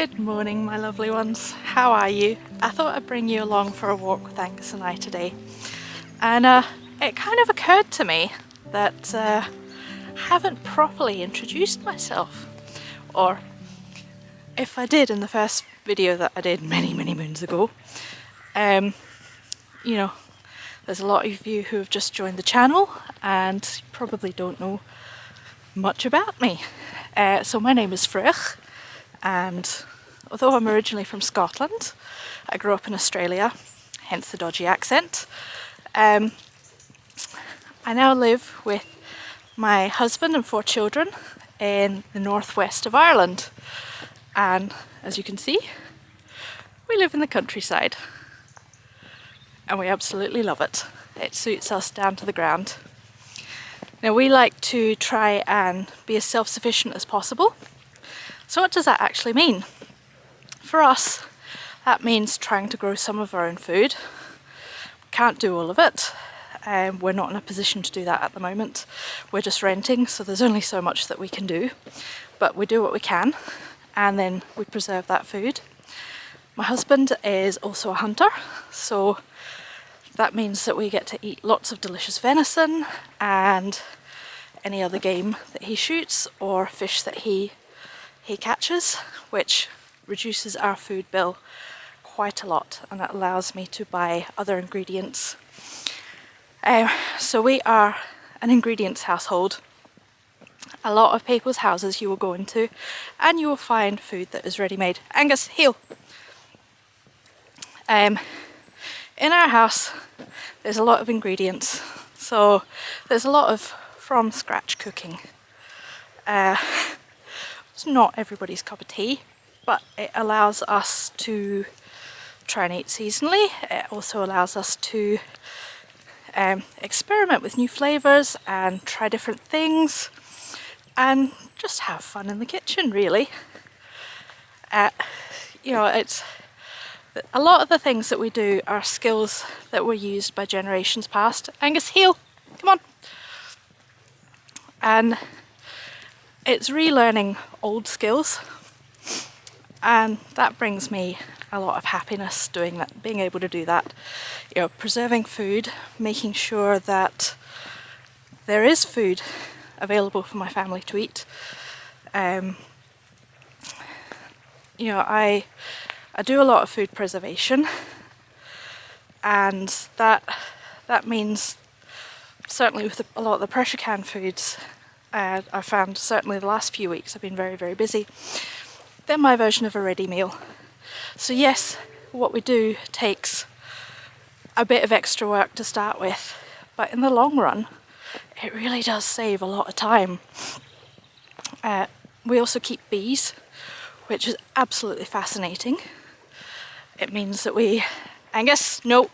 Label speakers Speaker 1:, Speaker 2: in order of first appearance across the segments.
Speaker 1: Good morning, my lovely ones. How are you? I thought I'd bring you along for a walk with Angus and I today. And it kind of occurred to me that I haven't properly introduced myself. Or if I did in the first video that I did many moons ago, you know, there's a lot of you who have just joined the channel and probably don't know much about me. So my name is furry, and although I'm originally from Scotland, I grew up in Australia, hence the dodgy accent. I now live with my husband and 4 children in the northwest of Ireland, and as you can see, we live in the countryside and we absolutely love it. It suits us down to the ground. Now we like to try and be as self-sufficient as possible. So what does that actually mean? For us, that means trying to grow some of our own food. We can't do all of it. We're not in a position to do that at the moment. We're just renting, so there's only so much that we can do. But we do what we can, and then we preserve that food. My husband is also a hunter, so that means that we get to eat lots of delicious venison and any other game that he shoots or fish that he catches, which reduces our food bill quite a lot, and it allows me to buy other ingredients. So we are an ingredients household. A lot of people's houses you will go into and you will find food that is ready-made. Angus, heel! In our house there's a lot of ingredients, so there's a lot of from scratch cooking. It's not everybody's cup of tea, but it allows us to try and eat seasonally. It also allows us to experiment with new flavours and try different things and just have fun in the kitchen, really. You know, it's a lot of the things that we do are skills that were used by generations past. Angus, heel! Come on! And it's relearning old skills, and that brings me a lot of happiness doing that, being able to do that. You know, preserving food, making sure that there is food available for my family to eat. You know, I do a lot of food preservation, and that means certainly with a lot of the pressure can foods, I found certainly the last few weeks I've been very busy. They're my version of a ready meal. So yes, what we do takes a bit of extra work to start with, but in the long run it really does save a lot of time. We also keep bees, which is absolutely fascinating. It means that we, Angus, no,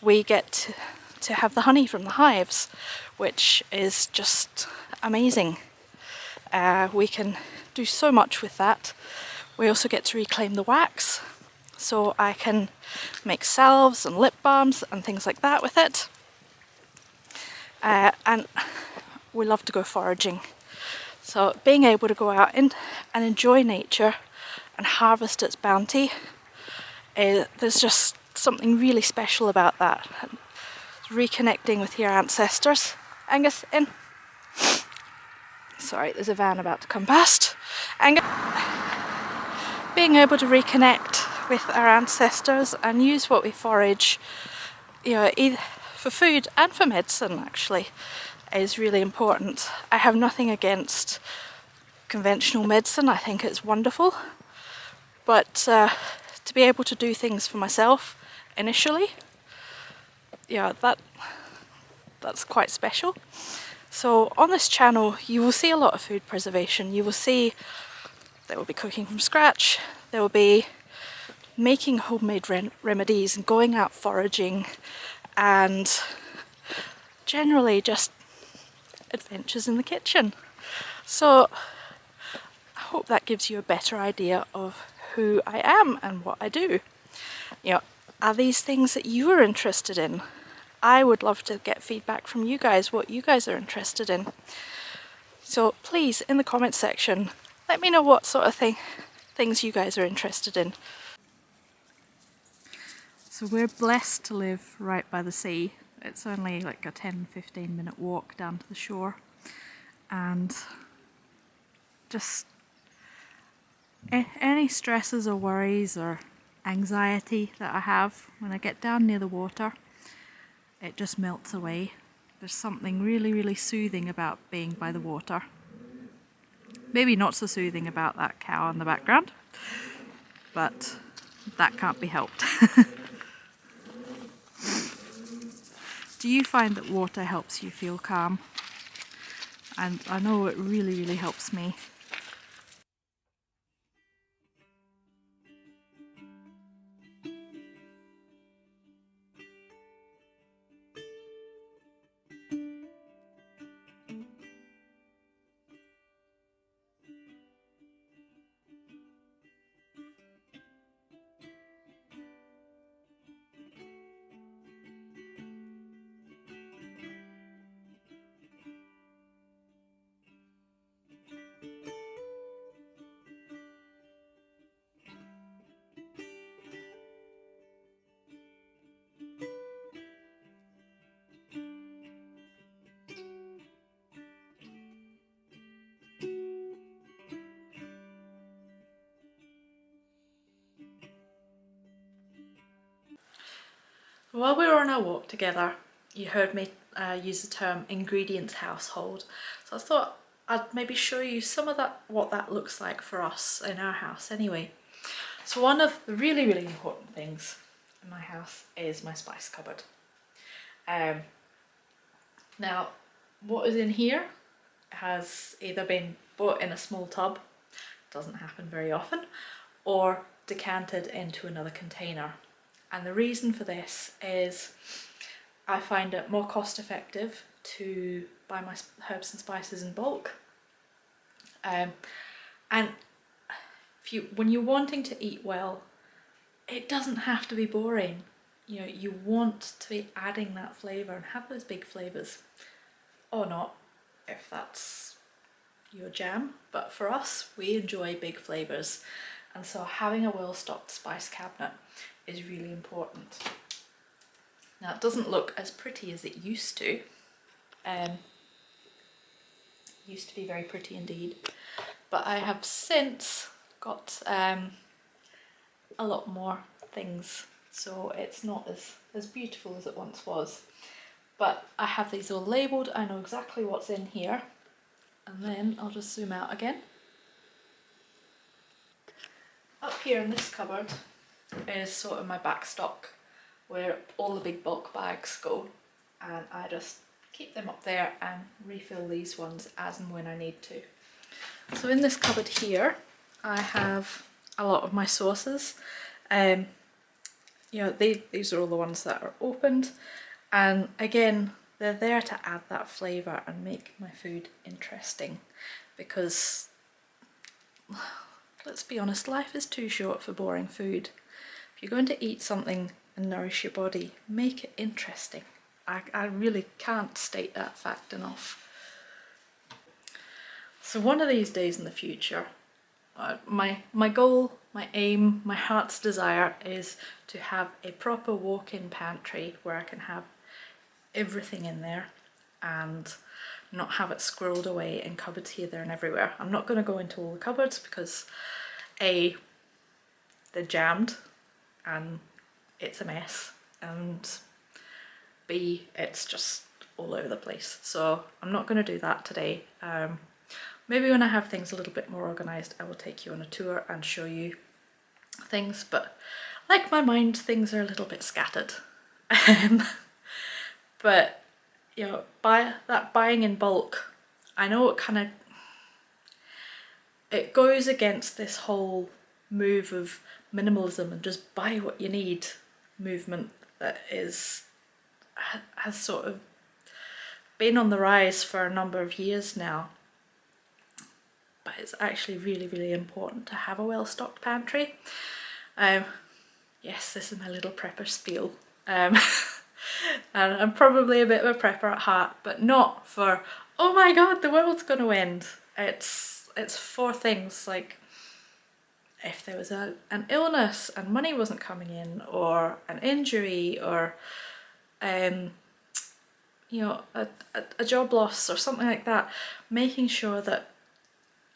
Speaker 1: we get to have the honey from the hives, which is just amazing. We can do so much with that. We also get to reclaim the wax, so I can make salves and lip balms and things like that with it. And we love to go foraging. So being able to go out and enjoy nature and harvest its bounty, there's just something really special about that. Reconnecting with your ancestors. Angus, in. Sorry, there's a van about to come past. Angus. Being able to reconnect with our ancestors and use what we forage, you know, either for food and for medicine actually, is really important. I have nothing against conventional medicine. I think it's wonderful, but to be able to do things for myself initially, yeah, that's quite special. So on this channel you will see a lot of food preservation. You will see there will be cooking from scratch, there will be making homemade remedies and going out foraging, and generally just adventures in the kitchen. So I hope that gives you a better idea of who I am and what I do. You know, are these things that you are interested in? I would love to get feedback from you guys, what you guys are interested in. So please, in the comments section, let me know what sort of things you guys are interested in. So we're blessed to live right by the sea. It's only like a 10-15 minute walk down to the shore, and just any stresses or worries or anxiety that I have when I get down near the water, it just melts away. There's something really, really soothing about being by the water. Maybe not so soothing about that cow in the background, but that can't be helped. Do you find that water helps you feel calm? And I know it really, really helps me. While we were on our walk together, you heard me use the term ingredients household. So I thought I'd maybe show you some of that, what that looks like for us in our house anyway. So one of the really, really important things in my house is my spice cupboard. Now, what is in here has either been bought in a small tub, doesn't happen very often, or decanted into another container. And the reason for this is I find it more cost effective to buy my herbs and spices in bulk. And when you're wanting to eat well, it doesn't have to be boring. You know, you want to be adding that flavour and have those big flavours. Or not, if that's your jam. But for us, we enjoy big flavours. And so having a well-stocked spice cabinet is really important. Now, it doesn't look as pretty as it used to. Used to be very pretty indeed. But I have since got a lot more things, so it's not as beautiful as it once was. But I have these all labelled, I know exactly what's in here. And then I'll just zoom out again. Up here in this cupboard is sort of my back stock, where all the big bulk bags go, and I just keep them up there and refill these ones as and when I need to. So in this cupboard here, I have a lot of my sauces. You know, these are all the ones that are opened, and again, they're there to add that flavour and make my food interesting, because let's be honest, life is too short for boring food. If you're going to eat something and nourish your body, make it interesting. I really can't state that fact enough. So one of these days in the future, my goal, my aim, my heart's desire is to have a proper walk-in pantry where I can have everything in there and not have it squirreled away in cupboards here, there and everywhere. I'm not going to go into all the cupboards because A, they're jammed and it's a mess, and B, it's just all over the place. So I'm not going to do that today. Maybe when I have things a little bit more organised, I will take you on a tour and show you things, but like my mind, things are a little bit scattered. But you know, buying in bulk, I know it goes against this whole move of minimalism and just buy what you need movement that has sort of been on the rise for a number of years now. But it's actually really, really important to have a well-stocked pantry. Yes, this is my little prepper spiel. And I'm probably a bit of a prepper at heart, but not for, oh my god, the world's going to end. It's for things like, if there was an illness and money wasn't coming in, or an injury, or you know, a job loss or something like that, making sure that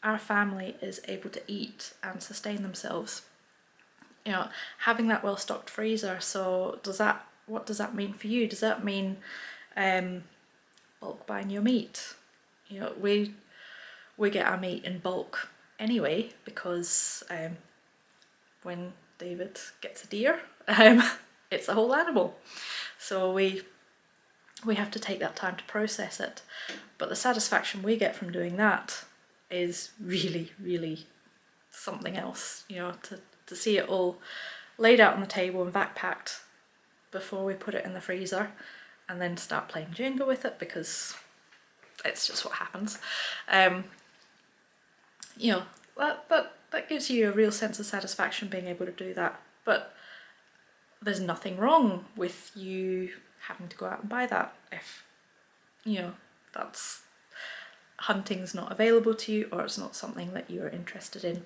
Speaker 1: our family is able to eat and sustain themselves. You know, having that well-stocked freezer. So what does that mean for you? Does that mean bulk buying your meat? You know, we get our meat in bulk anyway, because when David gets a deer, it's a whole animal. So we have to take that time to process it. But the satisfaction we get from doing that is really, really something else. You know, to see it all laid out on the table and vac packed before we put it in the freezer, and then start playing Jenga with it, because it's just what happens. You know, that gives you a real sense of satisfaction being able to do that. But there's nothing wrong with you having to go out and buy that if, you know, that's hunting's not available to you, or it's not something that you're interested in.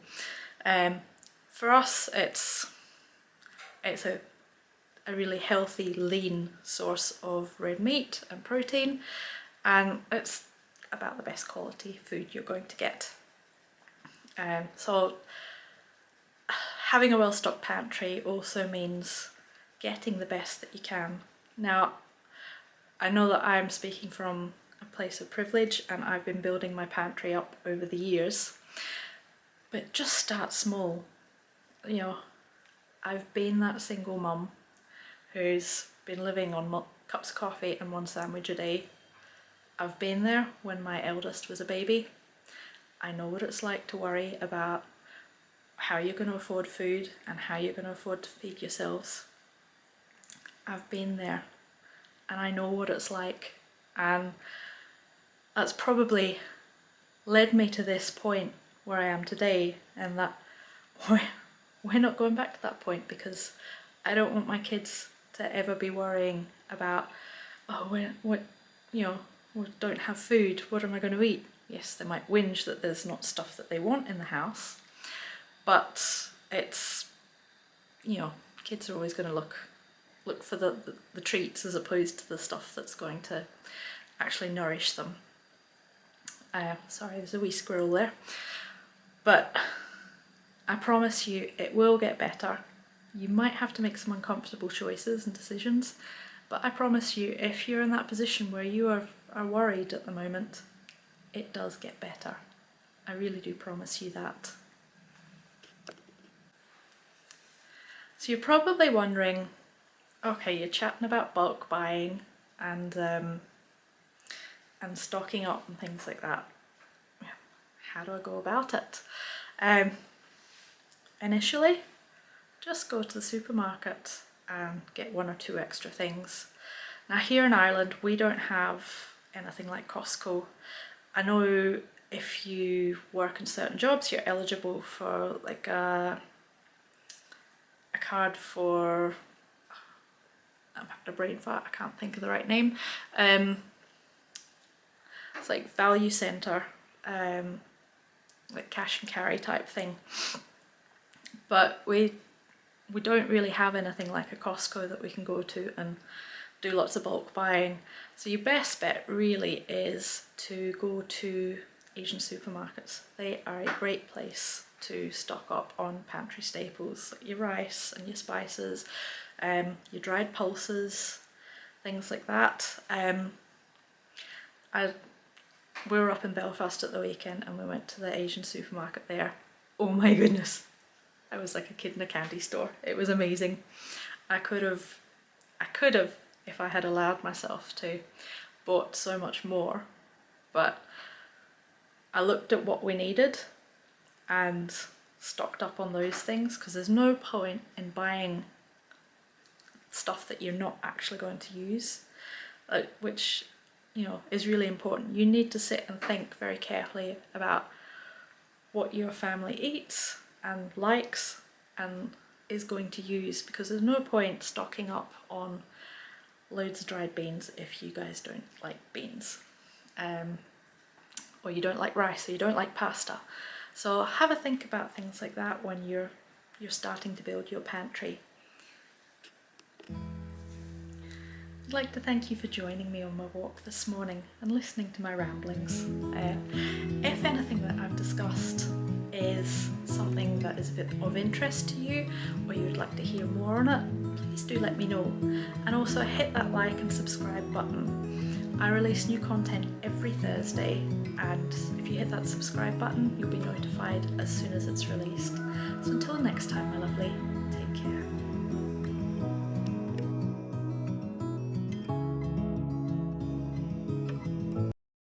Speaker 1: For us, it's a really healthy, lean source of red meat and protein, and it's about the best quality food you're going to get. So having a well-stocked pantry also means getting the best that you can. Now, I know that I'm speaking from a place of privilege, and I've been building my pantry up over the years, but just start small. You know, I've been that single mum who's been living on cups of coffee and one sandwich a day. I've been there when my eldest was a baby. I know what it's like to worry about how you're going to afford food and how you're going to afford to feed yourselves. I've been there, and I know what it's like, and that's probably led me to this point where I am today, and that we're not going back to that point, because I don't want my kids to ever be worrying about, oh, you know, we don't have food, what am I going to eat? Yes, they might whinge that there's not stuff that they want in the house, but it's, you know, kids are always going to look for the treats as opposed to the stuff that's going to actually nourish them. Sorry, there's a wee squirrel there. But I promise you it will get better. You might have to make some uncomfortable choices and decisions, but I promise you, if you're in that position where you are worried at the moment, it does get better. I really do promise you that. So you're probably wondering, okay, you're chatting about bulk buying and stocking up and things like that. How do I go about it? Initially, just go to the supermarket and get one or two extra things. Now here in Ireland, we don't have anything like Costco. I know if you work in certain jobs, you're eligible for like a card for, I'm having a brain fart, I can't think of the right name. It's like value centre, like cash and carry type thing. But we don't really have anything like a Costco that we can go to and do lots of bulk buying. So your best bet really is to go to Asian supermarkets. They are a great place to stock up on pantry staples, like your rice and your spices, your dried pulses, things like that. We were up in Belfast at the weekend and we went to the Asian supermarket there. Oh my goodness, I was like a kid in a candy store. It was amazing. I could have, if I had allowed myself to, bought so much more, but I looked at what we needed and stocked up on those things, because there's no point in buying stuff that you're not actually going to use, which, you know, is really important. You need to sit and think very carefully about what your family eats and likes and is going to use, because there's no point stocking up on loads of dried beans if you guys don't like beans, or you don't like rice, or you don't like pasta. So have a think about things like that when you're starting to build your pantry. I'd like to thank you for joining me on my walk this morning and listening to my ramblings. If anything that I've discussed is something that is a bit of interest to you, or you would like to hear more on it, please do let me know. And also hit that like and subscribe button. I release new content every Thursday, and if you hit that subscribe button, you'll be notified as soon as it's released. So until next time, my lovely, take care.